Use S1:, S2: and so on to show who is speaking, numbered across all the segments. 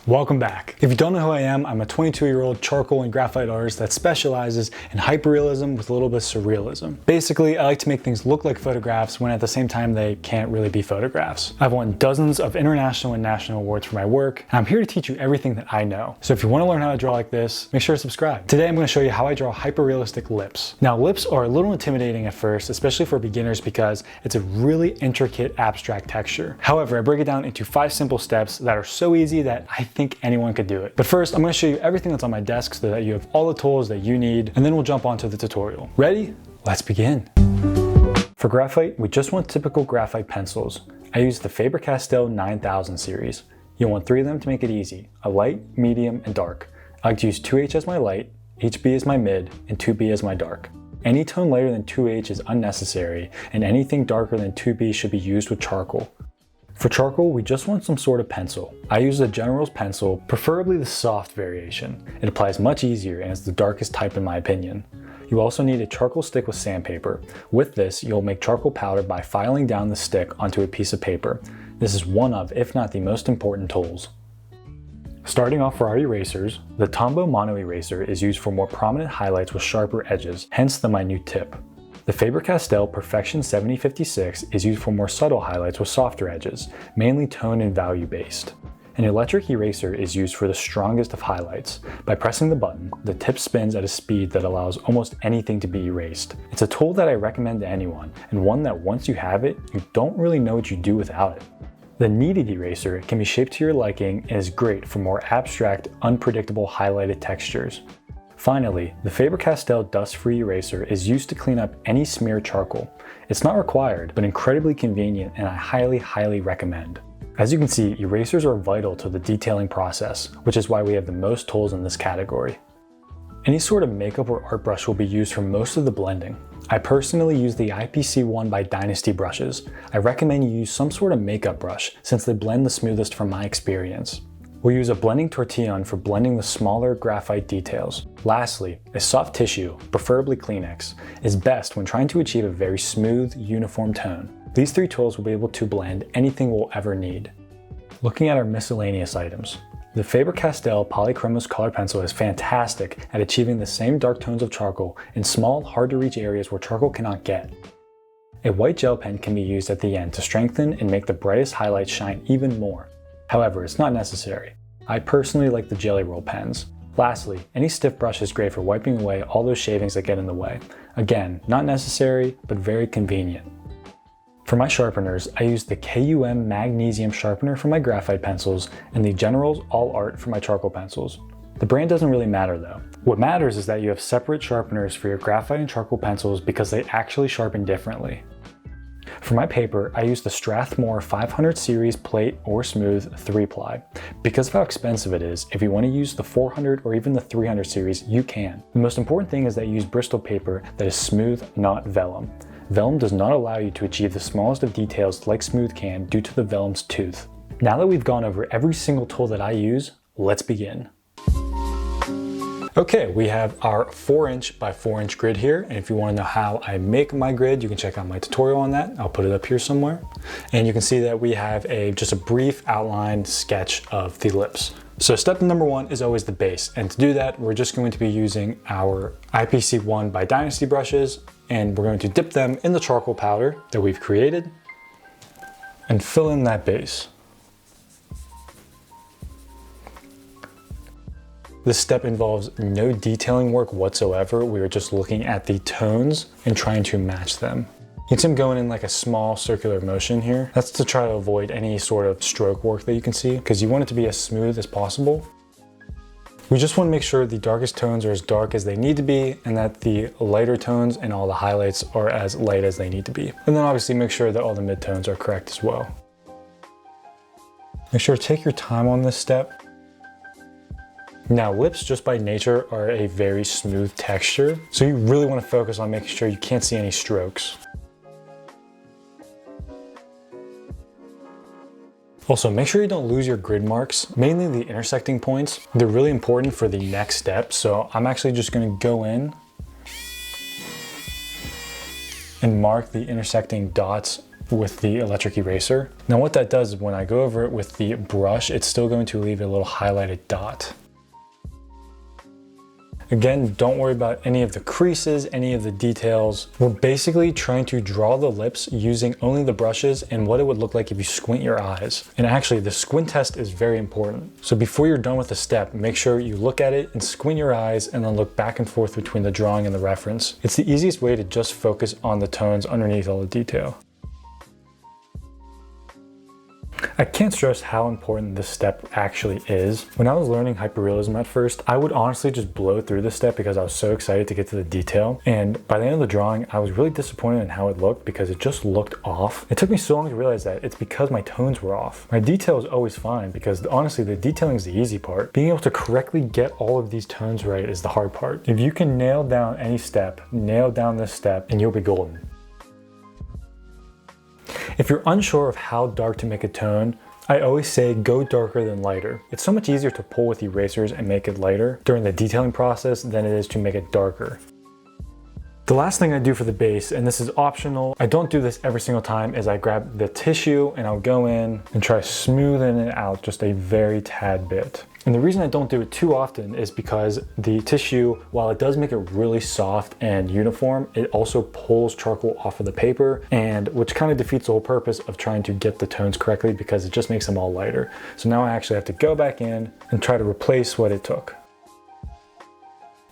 S1: Welcome back. If you don't know who I am, I'm a 22-year-old charcoal and graphite artist that specializes in hyperrealism with a little bit of surrealism. Basically, I like to make things look like photographs when at the same time they can't really be photographs. I've won dozens of international and national awards for my work, and I'm here to teach you everything that I know. So if you want to learn how to draw like this, make sure to subscribe. Today I'm going to show you how I draw hyperrealistic lips. Now, lips are a little intimidating at first, especially for beginners because it's a really intricate abstract texture. However, I break it down into 5 simple steps that are so easy that I think anyone could do it. But first, I'm going to show you everything that's on my desk so that you have all the tools that you need, and then we'll jump onto the tutorial. Ready? Let's begin. For graphite, we just want typical graphite pencils. I use the Faber-Castell 9000 series. You'll want 3 of them to make it easy: a light, medium, and dark. I like to use 2H as my light, HB as my mid, and 2B as my dark. Any tone lighter than 2H is unnecessary, and anything darker than 2B should be used with charcoal. For charcoal, we just want some sort of pencil. I use the General's pencil, preferably the soft variation. It applies much easier and is the darkest type in my opinion. You also need a charcoal stick with sandpaper. With this, you'll make charcoal powder by filing down the stick onto a piece of paper. This is one of, if not the most important tools. Starting off for our erasers, the Tombow Mono Eraser is used for more prominent highlights with sharper edges, hence the minute tip. The Faber-Castell Perfection 7056 is used for more subtle highlights with softer edges, mainly tone and value based. An electric eraser is used for the strongest of highlights. By pressing the button, the tip spins at a speed that allows almost anything to be erased. It's a tool that I recommend to anyone, and one that once you have it, you don't really know what you do without it. The kneaded eraser can be shaped to your liking and is great for more abstract, unpredictable highlighted textures. Finally, the Faber-Castell dust-free eraser is used to clean up any smeared charcoal. It's not required, but incredibly convenient, and I highly recommend. As you can see, erasers are vital to the detailing process, which is why we have the most tools in this category. Any sort of makeup or art brush will be used for most of the blending. I personally use the IPC1 by Dynasty brushes. I recommend you use some sort of makeup brush since they blend the smoothest from my experience. We'll use a blending tortillon for blending the smaller graphite details. Lastly, a soft tissue, preferably Kleenex, is best when trying to achieve a very smooth, uniform tone. These 3 tools will be able to blend anything we'll ever need. Looking at our miscellaneous items, the Faber-Castell Polychromos color pencil is fantastic at achieving the same dark tones of charcoal in small, hard-to-reach areas where charcoal cannot get. A white gel pen can be used at the end to strengthen and make the brightest highlights shine even more. However, it's not necessary. I personally like the Jelly Roll pens. Lastly, any stiff brush is great for wiping away all those shavings that get in the way. Again, not necessary, but very convenient. For my sharpeners, I use the KUM Magnesium Sharpener for my graphite pencils and the General's All Art for my charcoal pencils. The brand doesn't really matter though. What matters is that you have separate sharpeners for your graphite and charcoal pencils because they actually sharpen differently. For my paper, I use the Strathmore 500 series plate or smooth 3-ply. Because of how expensive it is, if you want to use the 400 or even the 300 series, you can. The most important thing is that you use Bristol paper that is smooth, not vellum. Vellum does not allow you to achieve the smallest of details like smooth can due to the vellum's tooth. Now that we've gone over every single tool that I use, let's begin. Okay, we have our 4" by 4" grid here, and if you want to know how I make my grid, you can check out my tutorial on that. I'll put it up here somewhere. And you can see that we have just a brief outline sketch of the lips. So step number 1 is always the base, and to do that, we're just going to be using our IPC1 by Dynasty brushes, and we're going to dip them in the charcoal powder that we've created and fill in that base. This step involves no detailing work whatsoever. We are just looking at the tones and trying to match them. You can see I'm going in like a small circular motion here. That's to try to avoid any sort of stroke work that you can see because you want it to be as smooth as possible. We just want to make sure the darkest tones are as dark as they need to be and that the lighter tones and all the highlights are as light as they need to be. And then obviously make sure that all the midtones are correct as well. Make sure to take your time on this step. Now, lips just by nature are a very smooth texture, so you really want to focus on making sure you can't see any strokes. Also, make sure you don't lose your grid marks, mainly the intersecting points. They're really important for the next step, so I'm actually just going to go in and mark the intersecting dots with the electric eraser. Now what that does is when I go over it with the brush, it's still going to leave a little highlighted dot. Again, don't worry about any of the creases, any of the details. We're basically trying to draw the lips using only the brushes and what it would look like if you squint your eyes. And actually, the squint test is very important. So before you're done with the step, make sure you look at it and squint your eyes and then look back and forth between the drawing and the reference. It's the easiest way to just focus on the tones underneath all the detail. I can't stress how important this step actually is. When I was learning hyperrealism at first, I would honestly just blow through this step because I was so excited to get to the detail. And by the end of the drawing, I was really disappointed in how it looked because it just looked off. It took me so long to realize that it's because my tones were off. My detail is always fine because honestly, the detailing is the easy part. Being able to correctly get all of these tones right is the hard part. If you can nail down any step, nail down this step, and you'll be golden. If you're unsure of how dark to make a tone, I always say go darker than lighter. It's so much easier to pull with erasers and make it lighter during the detailing process than it is to make it darker. The last thing I do for the base, and this is optional, I don't do this every single time, is I grab the tissue and I'll go in and try smoothing it out just a very tad bit. And the reason I don't do it too often is because the tissue, while it does make it really soft and uniform, it also pulls charcoal off of the paper, and which kind of defeats the whole purpose of trying to get the tones correctly because it just makes them all lighter. So now I actually have to go back in and try to replace what it took.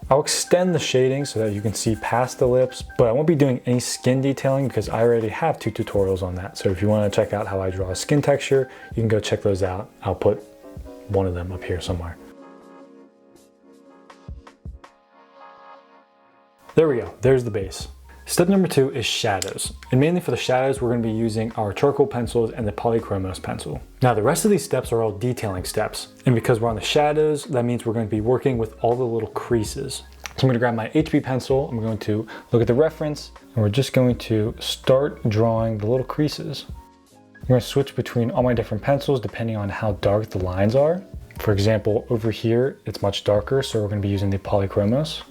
S1: I'll extend the shading so that you can see past the lips, but I won't be doing any skin detailing because I already have 2 tutorials on that. So if you want to check out how I draw a skin texture, you can go check those out. I'll put one of them up here somewhere. There we go, there's the base. Step number 2 is shadows. And mainly for the shadows, we're gonna be using our charcoal pencils and the polychromos pencil. Now the rest of these steps are all detailing steps. And because we're on the shadows, that means we're gonna be working with all the little creases. So I'm gonna grab my HB pencil, I'm going to look at the reference, and we're just going to start drawing the little creases. I'm going to switch between all my different pencils depending on how dark the lines are. For example, over here, it's much darker, so we're going to be using the polychromos.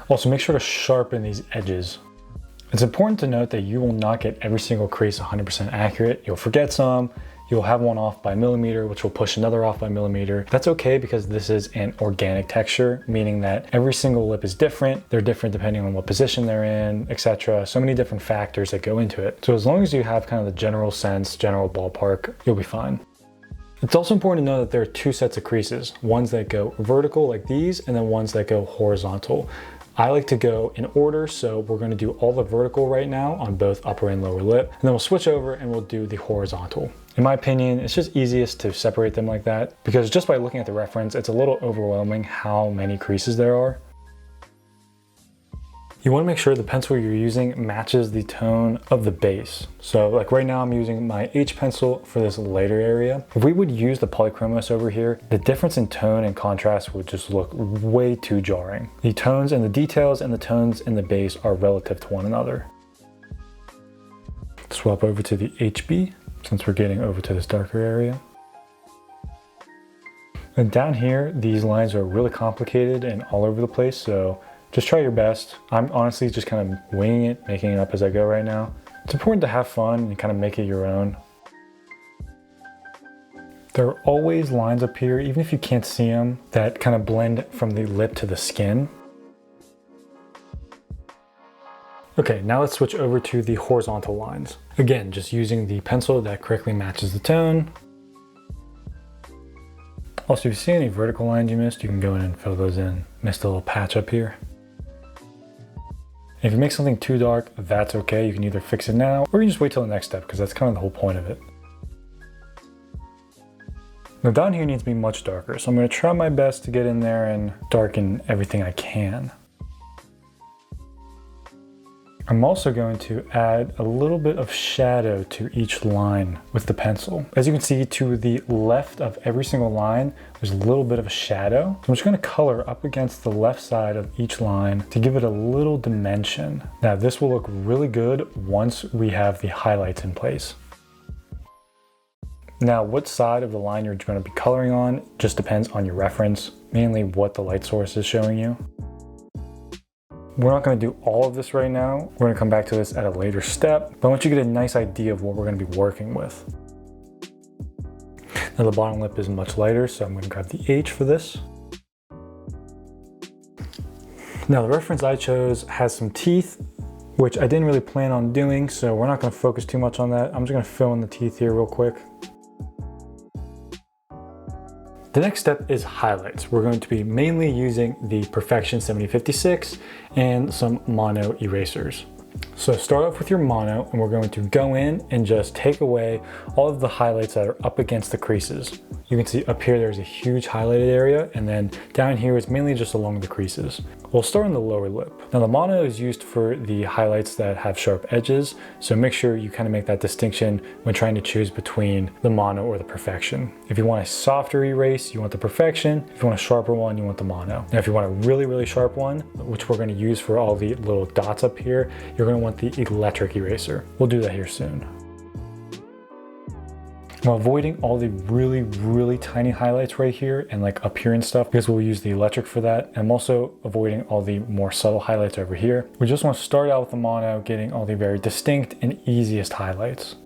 S1: Also, make sure to sharpen these edges. It's important to note that you will not get every single crease 100% accurate. You'll forget some, you'll have one off by millimeter, which will push another off by millimeter. That's okay because this is an organic texture, meaning that every single lip is different. They're different depending on what position they're in, etc. So many different factors that go into it. So as long as you have kind of the general sense, general ballpark, you'll be fine. It's also important to know that there are 2 sets of creases, ones that go vertical like these, and then ones that go horizontal. I like to go in order, so we're going to do all the vertical right now on both upper and lower lip, and then we'll switch over and we'll do the horizontal. In my opinion, it's just easiest to separate them like that, because just by looking at the reference, it's a little overwhelming how many creases there are. You want to make sure the pencil you're using matches the tone of the base. So like right now I'm using my H pencil for this lighter area. If we would use the polychromos over here, the difference in tone and contrast would just look way too jarring. The tones and the details and the tones in the base are relative to one another. Swap over to the HB since we're getting over to this darker area. And down here, these lines are really complicated and all over the place, so just try your best. I'm honestly just kind of winging it, making it up as I go right now. It's important to have fun and kind of make it your own. There are always lines up here, even if you can't see them, that kind of blend from the lip to the skin. Okay, now let's switch over to the horizontal lines. Again, just using the pencil that correctly matches the tone. Also, if you see any vertical lines you missed, you can go in and fill those in. Missed a little patch up here. If you make something too dark, that's okay. You can either fix it now or you can just wait till the next step because that's kind of the whole point of it. Now down here needs to be much darker, so I'm going to try my best to get in there and darken everything I can. I'm also going to add a little bit of shadow to each line with the pencil. As you can see, to the left of every single line, there's a little bit of a shadow. So I'm just going to color up against the left side of each line to give it a little dimension. Now this will look really good once we have the highlights in place. Now, what side of the line you're going to be coloring on just depends on your reference, mainly what the light source is showing you. We're not going to do all of this right now. We're going to come back to this at a later step, but I want you to get a nice idea of what we're going to be working with. Now the bottom lip is much lighter, so I'm going to grab the H for this. Now the reference I chose has some teeth, which I didn't really plan on doing, so we're not going to focus too much on that. I'm just going to fill in the teeth here real quick. The next step is highlights. We're going to be mainly using the Perfection 7056 and some mono erasers. So start off with your mono, and we're going to go in and just take away all of the highlights that are up against the creases. You can see up here there's a huge highlighted area, and then down here it's mainly just along the creases. We'll start on the lower lip. Now the mono is used for the highlights that have sharp edges, so make sure you kind of make that distinction when trying to choose between the mono or the Perfection. If you want a softer erase, you want the Perfection. If you want a sharper one, you want the mono. Now if you want a really, really sharp one, which we're going to use for all the little dots up here, you're going to want the electric eraser. We'll do that here soon. I'm avoiding all the really, really tiny highlights right here and like up here and stuff, because we'll use the electric for that. And I'm also avoiding all the more subtle highlights over here. We just want to start out with the mono, getting all the very distinct and easiest highlights.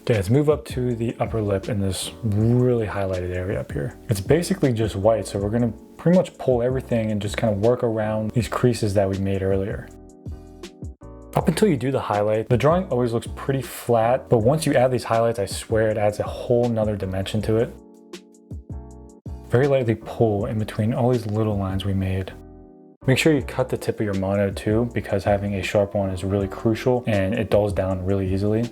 S1: Okay, let's move up to the upper lip in this really highlighted area up here. It's basically just white, so we're going to pretty much pull everything and just kind of work around these creases that we made earlier. Up until you do the highlight, the drawing always looks pretty flat, but once you add these highlights, I swear it adds a whole nother dimension to it. Very lightly pull in between all these little lines we made. Make sure you cut the tip of your mono too, because having a sharp one is really crucial and it dulls down really easily.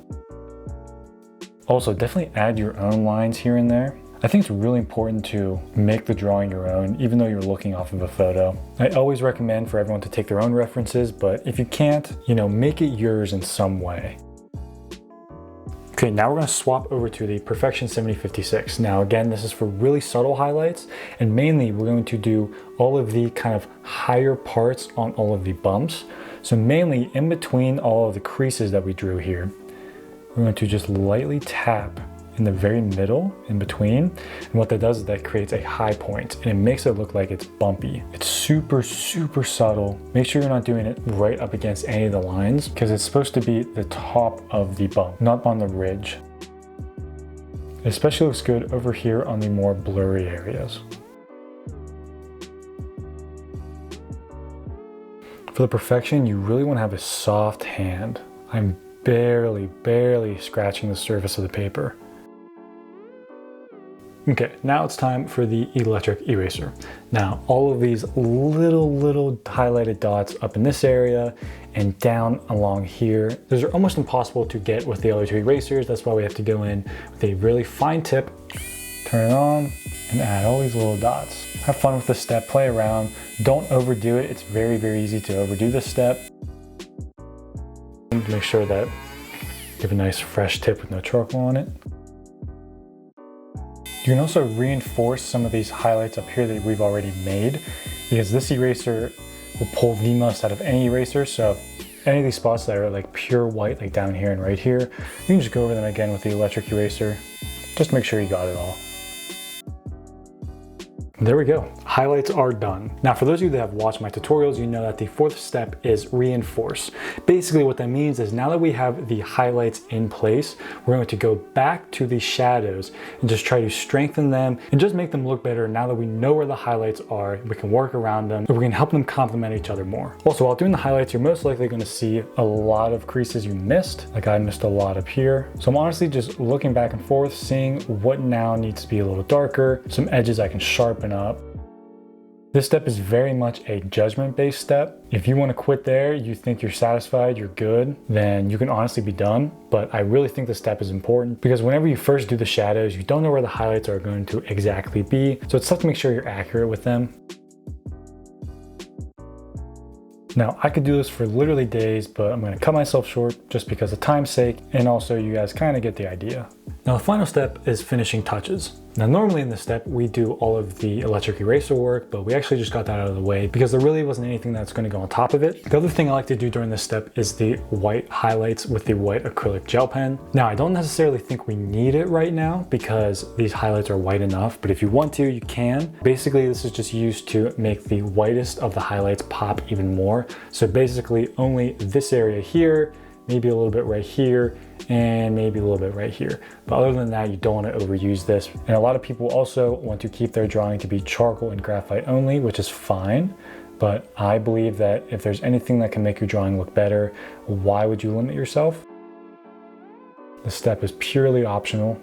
S1: Also, definitely add your own lines here and there. I think it's really important to make the drawing your own, even though you're looking off of a photo. I always recommend for everyone to take their own references, but if you can't, make it yours in some way. Okay, now we're going to swap over to the Perfection 7056. Now again, this is for really subtle highlights, and mainly we're going to do all of the kind of higher parts on all of the bumps. So mainly in between all of the creases that we drew here, we're going to just lightly tap in the very middle, in between. And what that does is that creates a high point and it makes it look like it's bumpy. It's super, super subtle. Make sure you're not doing it right up against any of the lines, because it's supposed to be the top of the bump, not on the ridge. It especially looks good over here on the more blurry areas. For the Perfection, you really want to have a soft hand. I'm barely scratching the surface of the paper. Okay, now it's time for the electric eraser. Now, all of these little highlighted dots up in this area and down along here, those are almost impossible to get with the other two erasers. That's why we have to go in with a really fine tip, turn it on, and add all these little dots. Have fun with this step, play around. Don't overdo it. It's very, very easy to overdo this step. Make sure that you have a nice fresh tip with no charcoal on it. You can also reinforce some of these highlights up here that we've already made, because this eraser will pull the most out of any eraser. So any of these spots that are like pure white, like down here and right here, you can just go over them again with the electric eraser. Just make sure you got it all. There we go. Highlights are done. Now, for those of you that have watched my tutorials, you know that the fourth step is reinforce. Basically what that means is now that we have the highlights in place, we're going to go back to the shadows and just try to strengthen them and just make them look better. Now that we know where the highlights are, we can work around them, and we can help them complement each other more. Also, while doing the highlights, you're most likely going to see a lot of creases you missed. Like I missed a lot up here. So I'm honestly just looking back and forth, seeing what now needs to be a little darker, some edges I can sharpen up. This step is very much a judgment-based step. If you want to quit there, you think you're satisfied, you're good, then you can honestly be done. But I really think this step is important, because whenever you first do the shadows, you don't know where the highlights are going to exactly be. So it's tough to make sure you're accurate with them. Now, I could do this for literally days, but I'm going to cut myself short just because of time's sake, and also you guys kind of get the idea. Now, the final step is finishing touches. Now normally in this step we do all of the electric eraser work, but we actually just got that out of the way because there really wasn't anything that's going to go on top of it. The other thing I like to do during this step is the white highlights with the white acrylic gel pen. Now I don't necessarily think we need it right now because these highlights are white enough, but if you want to, you can. Basically this is just used to make the whitest of the highlights pop even more. So basically only this area here, maybe a little bit right here, and maybe a little bit right here. But other than that, you don't want to overuse this. And a lot of people also want to keep their drawing to be charcoal and graphite only, which is fine. But I believe that if there's anything that can make your drawing look better, why would you limit yourself? This step is purely optional.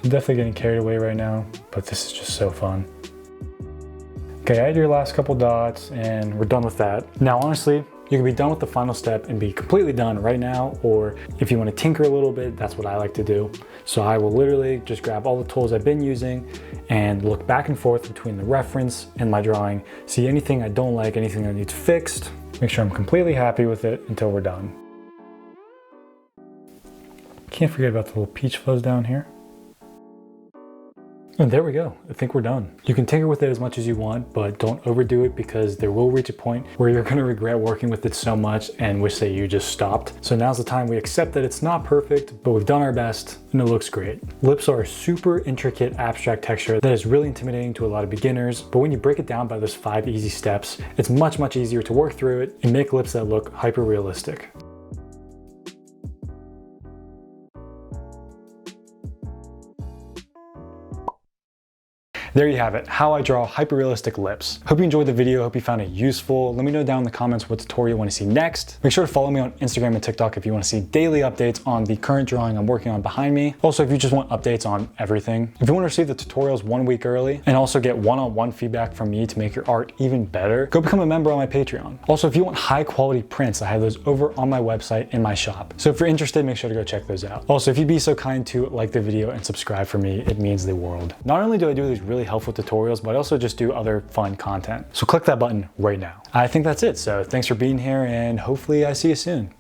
S1: I'm definitely getting carried away right now, but this is just so fun. Okay, add your last couple dots and we're done with that. Now, honestly, you can be done with the final step and be completely done right now, or if you want to tinker a little bit, that's what I like to do. So I will literally just grab all the tools I've been using and look back and forth between the reference and my drawing, see anything I don't like, anything that needs fixed, make sure I'm completely happy with it until we're done. Can't forget about the little peach fuzz down here. And there we go. I think we're done. You can tinker with it as much as you want, but don't overdo it because there will reach a point where you're gonna regret working with it so much and wish that you just stopped. So now's the time we accept that it's not perfect, but we've done our best and it looks great. Lips are a super intricate abstract texture that is really intimidating to a lot of beginners, but when you break it down by those 5 easy steps, it's much easier to work through it and make lips that look hyper realistic. There you have it, how I draw hyper-realistic lips. Hope you enjoyed the video, hope you found it useful. Let me know down in the comments what tutorial you want to see next. Make sure to follow me on Instagram and TikTok if you want to see daily updates on the current drawing I'm working on behind me. Also, if you just want updates on everything. If you want to receive the tutorials 1 week early and also get one-on-one feedback from me to make your art even better, go become a member on my Patreon. Also, if you want high quality prints, I have those over on my website in my shop. So if you're interested, make sure to go check those out. Also, if you'd be so kind to like the video and subscribe for me, it means the world. Not only do I do these really helpful tutorials, but I also just do other fun content. So click that button right now. I think that's it. So thanks for being here and hopefully I see you soon.